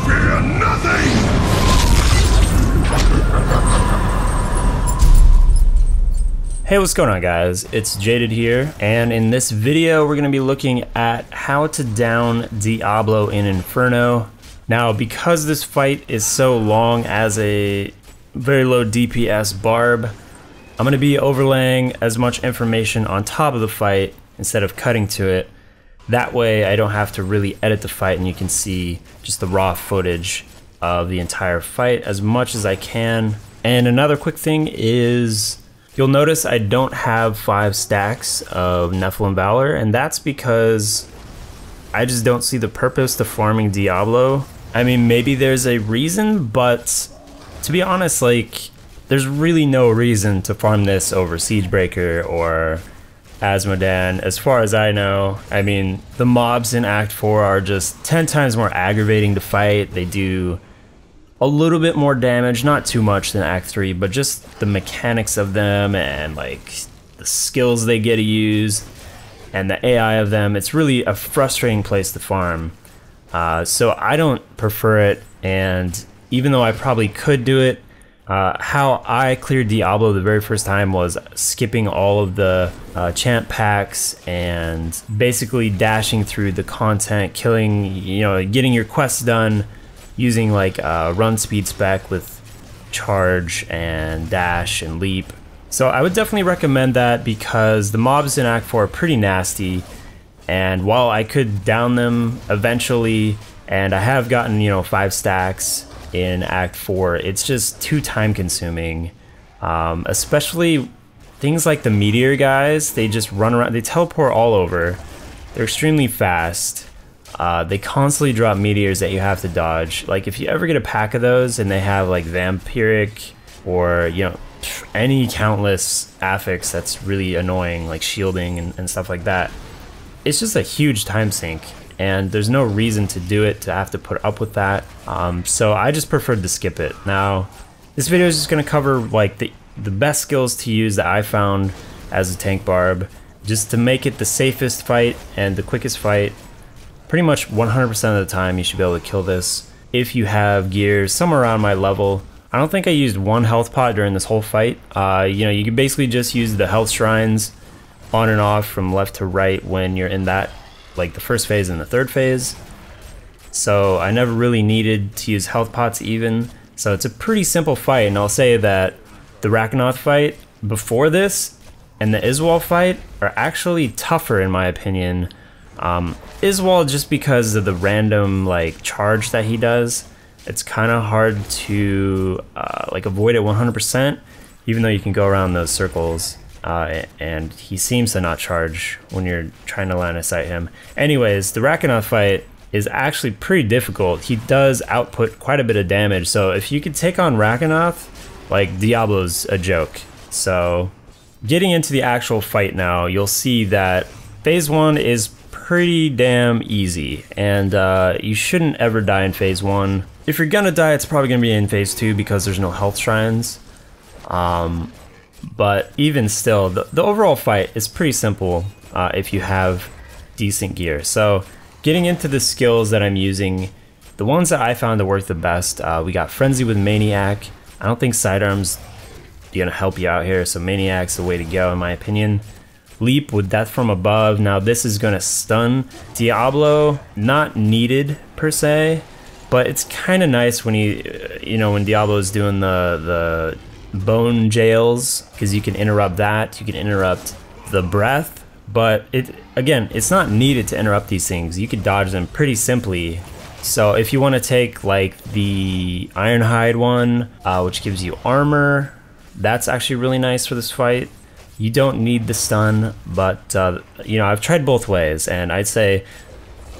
fear nothing! Hey, what's going on, guys? It's Jaded here, and in this video we're going to be looking at how to down Diablo in Inferno. Now, because this fight is so long as a very low DPS barb, I'm going to be overlaying as much information on top of the fight instead of cutting to it. That way I don't have to really edit the fight and you can see just the raw footage of the entire fight as much as I can. And another quick thing is, you'll notice I don't have 5 stacks of Nephilim Valor, and that's because I just don't see the purpose to farming Diablo. I mean, maybe there's a reason, but to be honest, like, there's really no reason to farm this over Siegebreaker or Asmodan, as far as I know. I mean, the mobs in Act 4 are just 10 times more aggravating to fight. They do a little bit more damage, not too much than Act 3, but just the mechanics of them and like the skills they get to use and the AI of them, it's really a frustrating place to farm. So I don't prefer it, and even though I probably could do it, how I cleared Diablo the very first time was skipping all of the chant packs and basically dashing through the content, killing, getting your quests done, using like run speed spec with charge and dash and leap. So I would definitely recommend that because the mobs in Act 4 are pretty nasty, and while I could down them eventually, and I have gotten 5 stacks in Act 4, it's just too time consuming. Especially things like the meteor guys, they just run around, they teleport all over, they're extremely fast. They constantly drop meteors that you have to dodge. Like, if you ever get a pack of those and they have like vampiric or any countless affix that's really annoying, like shielding and stuff like that, it's just a huge time sink, and there's no reason to do it, to have to put up with that. So I just preferred to skip it. Now, this video is just going to cover like the best skills to use that I found as a tank barb, just to make it the safest fight and the quickest fight. Pretty much 100% of the time you should be able to kill this if you have gear somewhere around my level. I don't think I used 1 health pot during this whole fight. You can basically just use the health shrines on and off from left to right when you're in that, like the first phase and the third phase. So I never really needed to use health pots even. So it's a pretty simple fight, and I'll say that the Rakanoth fight before this and the Iswal fight are actually tougher in my opinion. Iswal, just because of the random like charge that he does, it's kind of hard to like avoid it 100%, even though you can go around those circles, and he seems to not charge when you're trying to line of sight him. Anyways, the Rakanoth fight is actually pretty difficult. He does output quite a bit of damage, so if you could take on Rakanoth, like, Diablo's a joke. So getting into the actual fight now, you'll see that phase 1 is pretty damn easy, and you shouldn't ever die in phase 1. If you're gonna die, it's probably gonna be in phase 2 because there's no health shrines. But even still, the overall fight is pretty simple if you have decent gear. So getting into the skills that I'm using, the ones that I found to work the best, we got Frenzy with Maniac. I don't think Sidearm's gonna help you out here, so Maniac's the way to go in my opinion. Leap with Death from Above. Now this is gonna stun Diablo, not needed per se, but it's kind of nice when when Diablo is doing the bone jails, because you can interrupt that, you can interrupt the breath, but it's not needed to interrupt these things. You can dodge them pretty simply. So if you want to take like the Ironhide one, which gives you armor, that's actually really nice for this fight. You don't need the stun, but I've tried both ways, and I'd say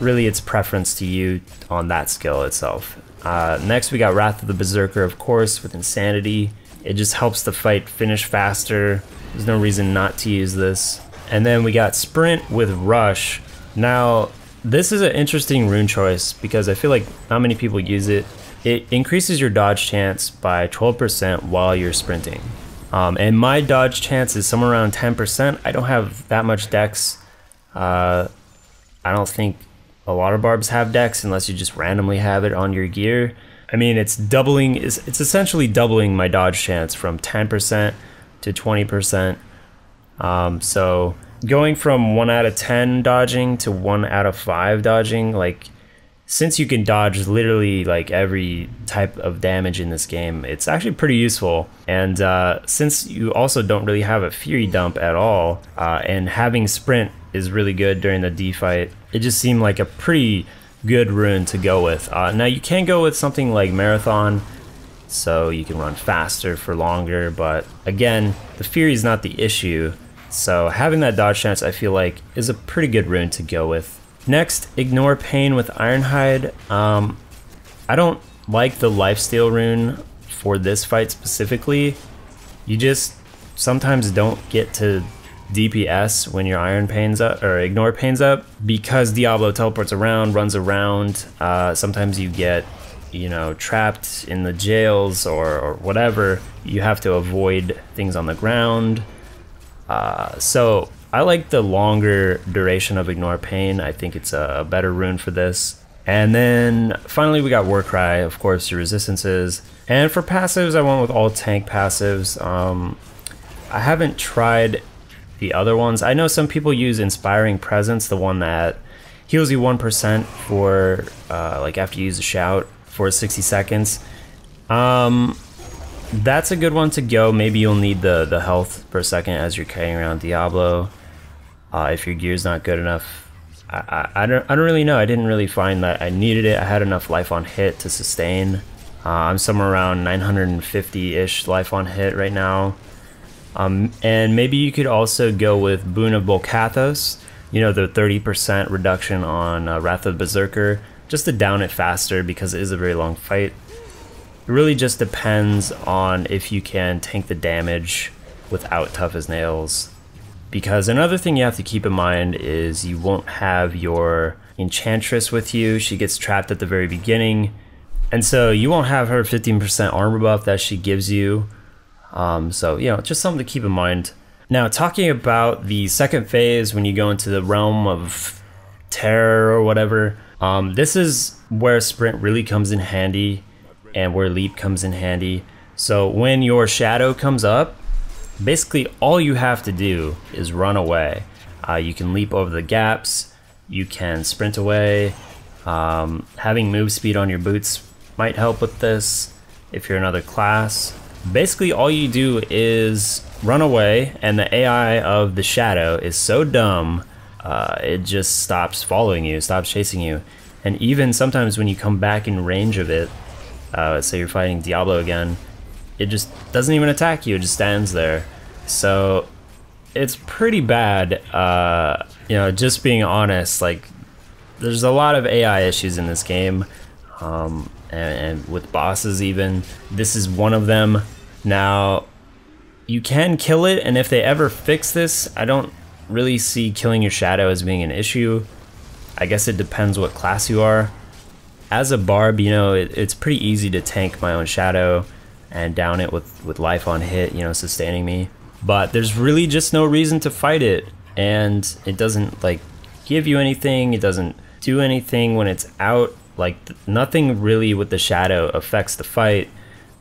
really it's preference to you on that skill itself. Next we got Wrath of the Berserker, of course, with Insanity. It just helps the fight finish faster. There's no reason not to use this. And then we got Sprint with Rush. Now this is an interesting rune choice because I feel like not many people use it. It increases your dodge chance by 12% while you're sprinting. And my dodge chance is somewhere around 10%. I don't have that much dex. I don't think a lot of barbs have dex unless you just randomly have it on your gear. I mean, it's essentially doubling my dodge chance from 10% to 20%. So going from 1 out of 10 dodging to 1 out of 5 dodging, like, since you can dodge literally like every type of damage in this game, it's actually pretty useful. And since you also don't really have a Fury dump at all, and having sprint is really good during the D fight, it just seemed like a pretty good rune to go with. Now you can go with something like Marathon, so you can run faster for longer, but again, the Fury is not the issue. So having that dodge chance, I feel like, is a pretty good rune to go with. Next, Ignore Pain with Ironhide. I don't like the lifesteal rune for this fight specifically. You just sometimes don't get to DPS when your Iron Pain's up, or Ignore Pain's up, because Diablo teleports around, runs around. Sometimes you get, you know, trapped in the jails or whatever. You have to avoid things on the ground. So I like the longer duration of Ignore Pain. I think it's a better rune for this. And then finally we got Warcry, of course, your resistances. And for passives, I went with all tank passives. I haven't tried the other ones. I know some people use Inspiring Presence, the one that heals you 1% for like after you use a shout for 60 seconds. That's a good one to go. Maybe you'll need the health per second as you're carrying around Diablo. If your gear's not good enough, I don't really know. I didn't really find that I needed it. I had enough life on hit to sustain. I'm somewhere around 950-ish life on hit right now. And maybe you could also go with Boon of Bolkathos, you know, the 30% reduction on Wrath of Berserker, just to down it faster because it is a very long fight. It really just depends on if you can tank the damage without Tough as Nails. Because another thing you have to keep in mind is you won't have your Enchantress with you. She gets trapped at the very beginning. And so you won't have her 15% armor buff that she gives you. So, you know, just something to keep in mind. Now, talking about the second phase, when you go into the realm of terror or whatever, this is where sprint really comes in handy and where leap comes in handy. So when your shadow comes up, basically all you have to do is run away. You can leap over the gaps, you can sprint away. Having move speed on your boots might help with this if you're another class. Basically all you do is run away, and the AI of the shadow is so dumb, it just stops following you, stops chasing you. And even sometimes when you come back in range of it, say you're fighting Diablo again, it just doesn't even attack you, it just stands there. So it's pretty bad, you know, just being honest. Like, there's a lot of AI issues in this game, and with bosses even. This is one of them. Now, you can kill it, and if they ever fix this, I don't really see killing your shadow as being an issue. I guess it depends what class you are. As a barb, you know, it's pretty easy to tank my own shadow and down it with life on hit, you know, sustaining me. But there's really just no reason to fight it, and it doesn't like give you anything, it doesn't do anything when it's out. Like, nothing really with the shadow affects the fight,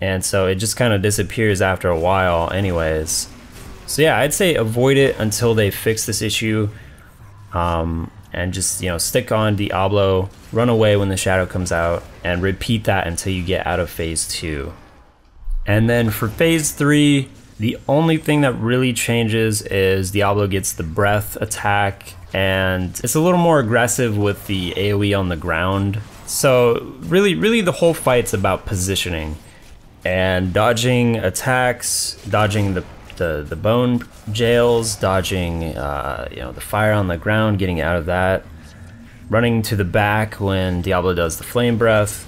and so it just kind of disappears after a while anyways. So yeah, I'd say avoid it until they fix this issue, and just, you know, stick on Diablo, run away when the shadow comes out, and repeat that until you get out of phase 2. And then for phase 3, the only thing that really changes is Diablo gets the breath attack, and it's a little more aggressive with the AoE on the ground. So really the whole fight's about positioning and dodging attacks, dodging the bone jails, dodging you know, the fire on the ground, getting out of that, running to the back when Diablo does the flame breath,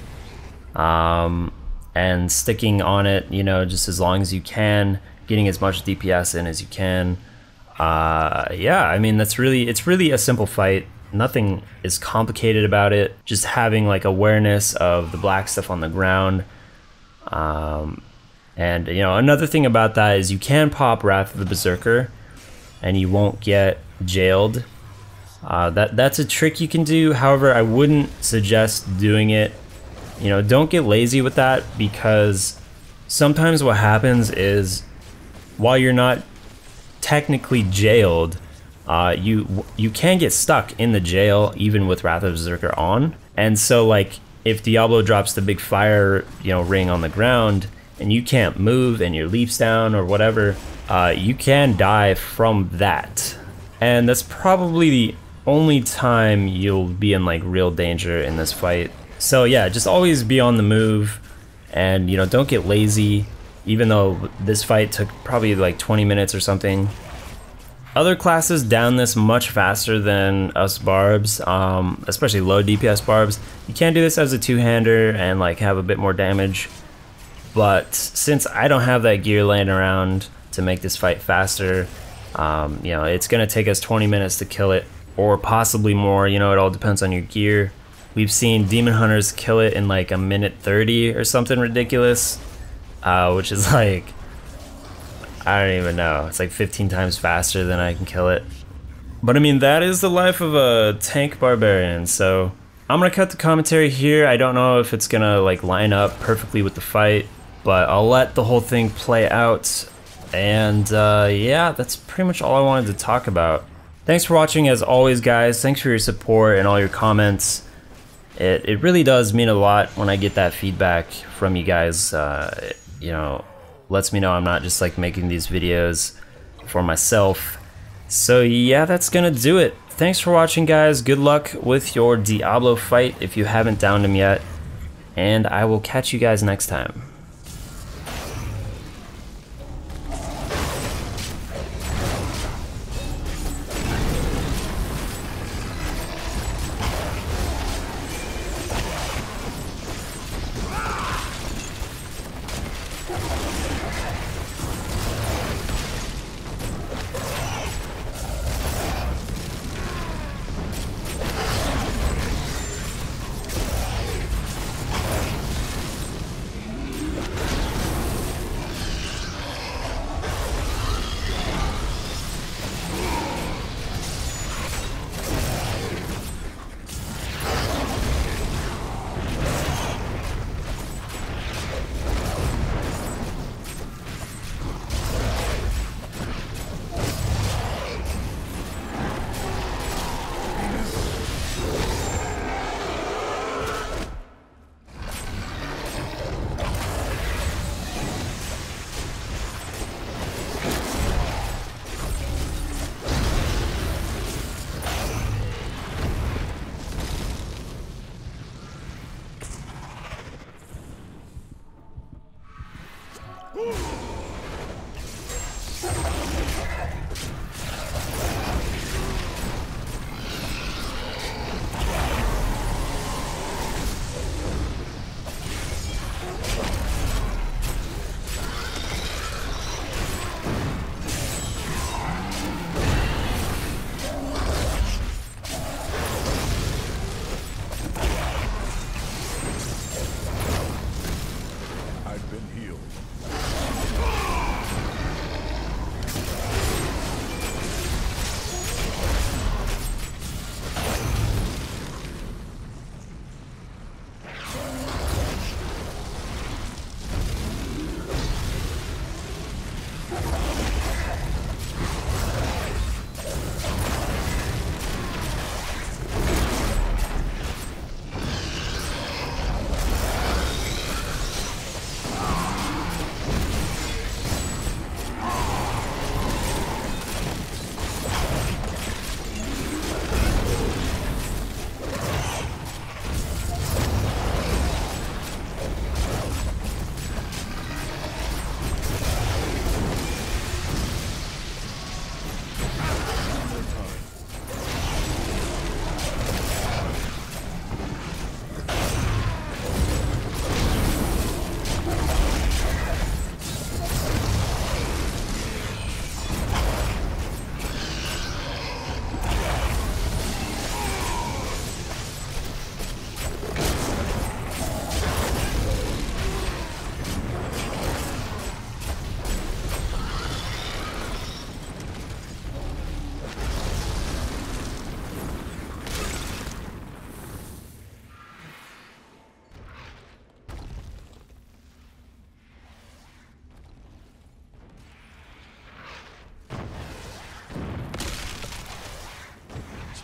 and sticking on it, you know, just as long as you can, getting as much DPS in as you can. Yeah, I mean, it's really a simple fight. Nothing is complicated about it. Just having like awareness of the black stuff on the ground. And you know, another thing about that is you can pop Wrath of the Berserker and you won't get jailed. That's a trick you can do. However, I wouldn't suggest doing it. You know, don't get lazy with that, because sometimes what happens is while you're not technically jailed, you can get stuck in the jail even with Wrath of Berserker on. And so like if Diablo drops the big fire, you know, ring on the ground and you can't move and your leap's down or whatever, you can die from that. And that's probably the only time you'll be in like real danger in this fight. So yeah, just always be on the move, and you know, don't get lazy, even though this fight took probably like 20 minutes or something. Other classes down this much faster than us barbs, especially low DPS barbs. You can do this as a two-hander and like have a bit more damage, but since I don't have that gear laying around to make this fight faster, you know, it's gonna take us 20 minutes to kill it, or possibly more. You know, it all depends on your gear. We've seen demon hunters kill it in like a minute 30 or something ridiculous, which is like, I don't even know, it's like 15 times faster than I can kill it. But I mean, that is the life of a tank barbarian. So I'm gonna cut the commentary here. I don't know if it's gonna like line up perfectly with the fight, but I'll let the whole thing play out. And yeah, that's pretty much all I wanted to talk about. Thanks for watching as always, guys. Thanks for your support and all your comments. It really does mean a lot when I get that feedback from you guys. You know, lets me know I'm not just like making these videos for myself. So yeah, that's gonna do it. Thanks for watching, guys. Good luck with your Diablo fight if you haven't downed him yet, and I will catch you guys next time.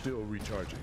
Still recharging.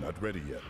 Not ready yet.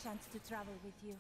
chance to travel with you.